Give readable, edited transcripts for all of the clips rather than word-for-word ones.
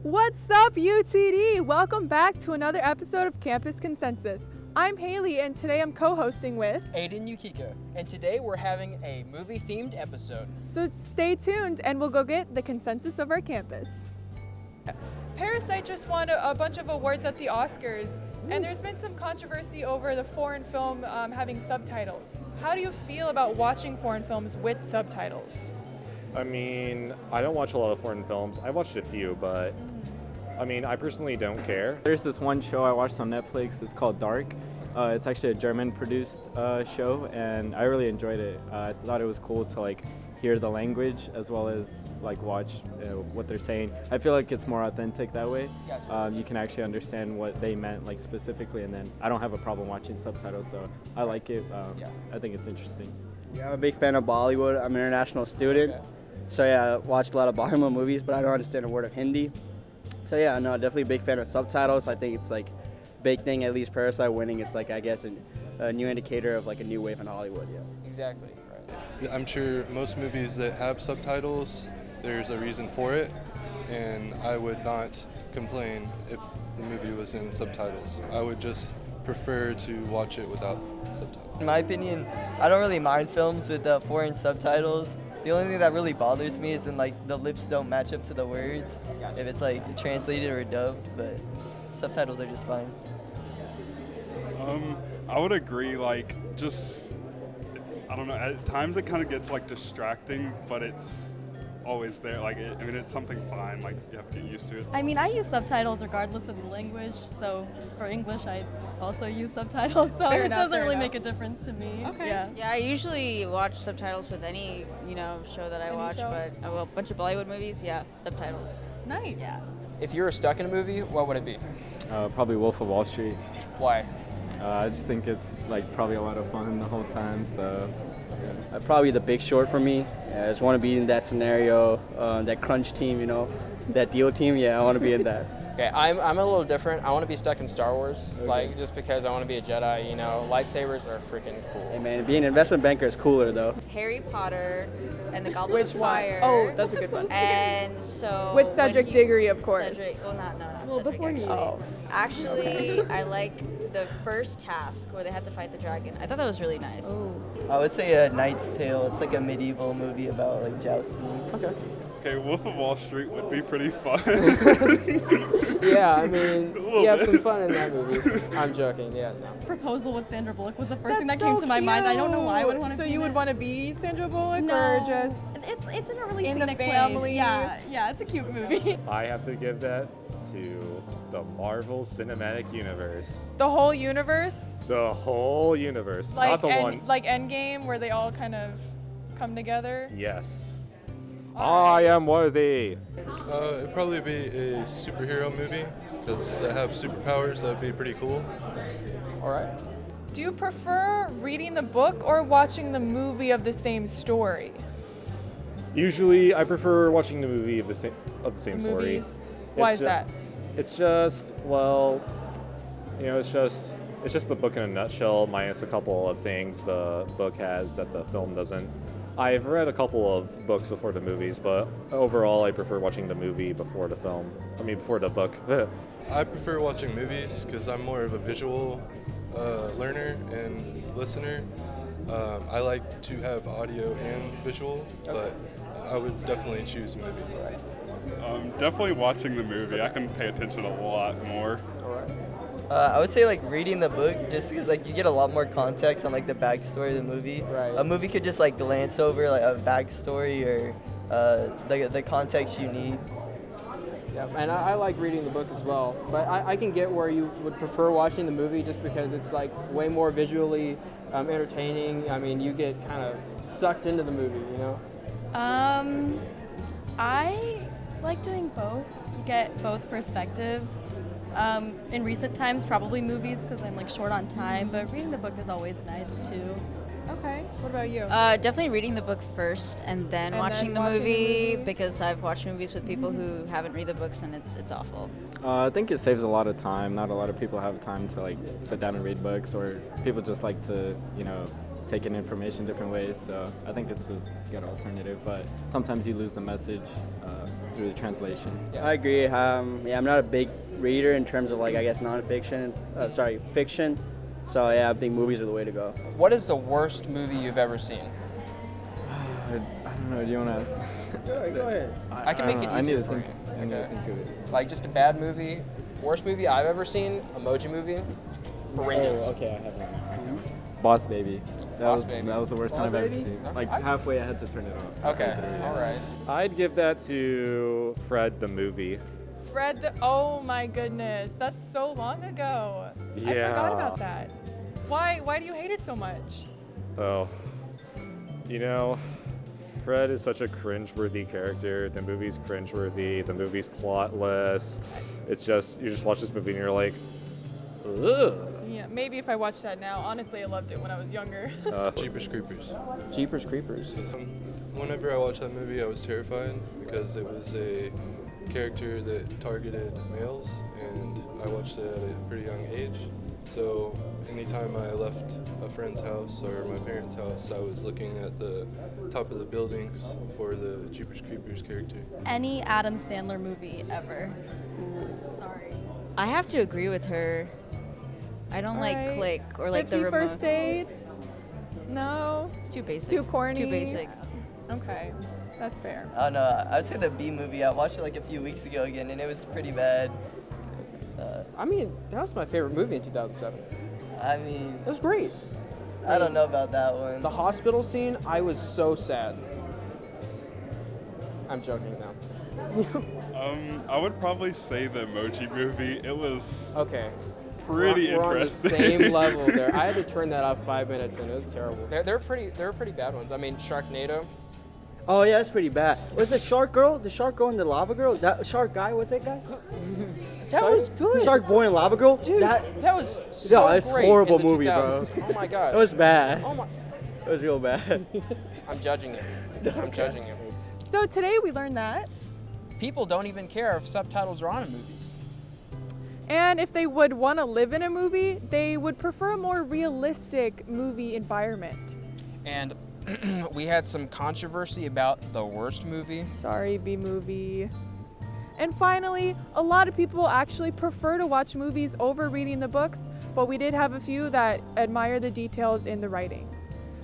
What's up, UTD? Welcome back to another episode of Campus Consensus. I'm Haley, and today I'm co-hosting with Aidan Yukica, and today we're having a movie-themed episode. So stay tuned, and we'll go get the consensus of our campus. Parasite just won a bunch of awards at the Oscars, and there's been some controversy over the foreign film having subtitles. How do you feel about watching foreign films with subtitles? I mean, I don't watch a lot of foreign films. I watched a few, but I mean, I personally don't care. There's this one show I watched on Netflix. It's called Dark. It's actually a German-produced show, and I really enjoyed it. I thought it was cool to hear the language as well as watch what they're saying. I feel like it's more authentic that way. Gotcha. You can actually understand what they meant specifically, and then I don't have a problem watching subtitles, so I like it. I think it's interesting. Yeah, I'm a big fan of Bollywood. I'm an international student. Okay. So yeah, I watched a lot of Bollywood movies, but I don't understand a word of Hindi. So yeah, no, definitely a big fan of subtitles. I think it's big thing, at least Parasite winning is I guess a new indicator of a new wave in Hollywood, yeah. Exactly, right. I'm sure most movies that have subtitles, there's a reason for it, and I would not complain if the movie was in subtitles. I would just prefer to watch it without subtitles. In my opinion, I don't really mind films with foreign subtitles. The only thing that really bothers me is when the lips don't match up to the words, if it's translated or dubbed, but subtitles are just fine. I would agree, I don't know, at times it kind of gets distracting, but it's always there. It's something fine, you have to get used to it. I mean, I use subtitles regardless of the language, so for English I also use subtitles, so it doesn't really make a difference to me. Okay. Yeah, I usually watch subtitles with any, show that I watch, but a bunch of Bollywood movies, subtitles. Nice. Yeah. If you were stuck in a movie, what would it be? Probably Wolf of Wall Street. Why? I just think it's probably a lot of fun the whole time, so. Probably The Big Short for me. Yeah, I just want to be in that scenario, that crunch team, that deal team. Yeah, I want to be in that. Okay, I'm a little different. I want to be stuck in Star Wars, just because I want to be a Jedi. Lightsabers are freaking cool. Hey man, being an investment banker is cooler though. Harry Potter and the Goblet of Fire. Oh, that's a good one. And so With Cedric Diggory, of course. Cedric, well, not Well, Cedric, before actually. you. Oh. Actually, I like the first task where they had to fight the dragon. I thought that was really nice. I would say A Knight's Tale. It's a medieval movie about jousting. Okay, Wolf of Wall Street would be pretty fun. Yeah, I mean, you have bit. some fun in that movie. I'm joking, yeah, no. Proposal with Sandra Bullock was the first That's thing that so came to my mind. I don't know why I would want to So be you in would it. want to be Sandra Bullock, No, or just it's in a really in the scenic family? place. Yeah, it's a cute movie. I have to give that to the Marvel Cinematic Universe. the whole universe? The whole universe, not the one. Like Endgame, where they all kind of come together? Yes. I am worthy. It'd probably be a superhero movie, because to have superpowers, that'd be pretty cool. All right. Do you prefer reading the book or watching the movie of the same story? Usually, I prefer watching the movie of the same story. Movies? Why It's is that? It's just, it's just the book in a nutshell, minus a couple of things the book has that the film doesn't. I've read a couple of books before the movies, but overall I prefer watching the movie before the film. Before the book. I prefer watching movies because I'm more of a visual learner and listener. I like to have audio and visual, but I would definitely choose movie. Definitely watching the movie. I can pay attention a lot more. All right. I would say reading the book, just because you get a lot more context on the backstory of the movie. Right. A movie could just glance over a backstory or the context you need. Yeah, and I like reading the book as well, but I can get where you would prefer watching the movie just because it's way more visually entertaining. I mean, you get kind of sucked into the movie, I like doing both. You get both perspectives. In recent times, probably movies because I'm short on time, but reading the book is always nice too. Okay. What about you? Definitely reading the book first and then watching the movie because I've watched movies with people who haven't read the books and it's awful. I think it saves a lot of time. Not a lot of people have time to sit down and read books, or people just like to, take in information different ways. So I think it's a good alternative, but sometimes you lose the message through the translation. I agree. Yeah, I'm not a big reader in terms of like I guess nonfiction. Fiction. So yeah, I think movies are the way to go. What is the worst movie you've ever seen? I don't know. Do you want to? Go ahead. I can make it I need easier to for think. you. I need to think of it. Like just a bad movie. Worst movie I've ever seen, Emoji Movie. Horrendous. Oh, okay, I have one. Boss Baby. Boss Baby. That was the worst Boss one I've ever Baby? seen. Like halfway, I had to turn it off. Okay, all right. I'd give that to Fred the movie. Oh my goodness, that's so long ago. I Yeah. forgot about that. Why do you hate it so much? Oh, you know, Fred is such a cringeworthy character. The movie's cringeworthy. The movie's plotless. It's just, you just watch this movie and you're like, ugh. Yeah, maybe if I watched that now. Honestly, I loved it when I was younger. Jeepers Creepers. Jeepers Creepers. Whenever I watched that movie, I was terrified because it was a character that targeted males, and I watched it at a pretty young age. So anytime I left a friend's house or my parents' house, I was looking at the top of the buildings for the Jeepers Creepers character. Any Adam Sandler movie ever. Sorry. I have to agree with her. I don't like Alright. Click or like 50 the remote. First Dates? No. It's too basic. Too corny? Too basic. Okay, that's fair. I don't know. I would say the B movie. I watched it like a few weeks ago again, and it was pretty bad. I mean, that was my favorite movie in 2007. I mean, It was great. I don't know about that one. The hospital scene, I was so sad. I'm joking now. I would probably say the Emoji Movie. It was Okay. pretty we're interesting. on the same level there. I had to turn that off 5 minutes and it was terrible. They're pretty bad ones. I mean, Sharknado. Oh yeah, that's pretty bad. Was the shark girl? The shark girl and the lava girl? That shark guy? What's that guy? That was good. Shark boy and lava girl? Dude, that was No, so it's great horrible in the movie, bro. 2000s. Oh my gosh. It was bad. Oh my. It was real bad. I'm judging you. I'm judging you. So today we learned that. People don't even care if subtitles are on in movies. And if they would want to live in a movie, they would prefer a more realistic movie environment. And we had some controversy about the worst movie. Sorry, B-movie. And finally, a lot of people actually prefer to watch movies over reading the books, but we did have a few that admire the details in the writing.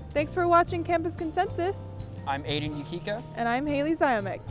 Thanks for watching Campus Consensus. I'm Aidan Yukica. And I'm Haley Ziomek.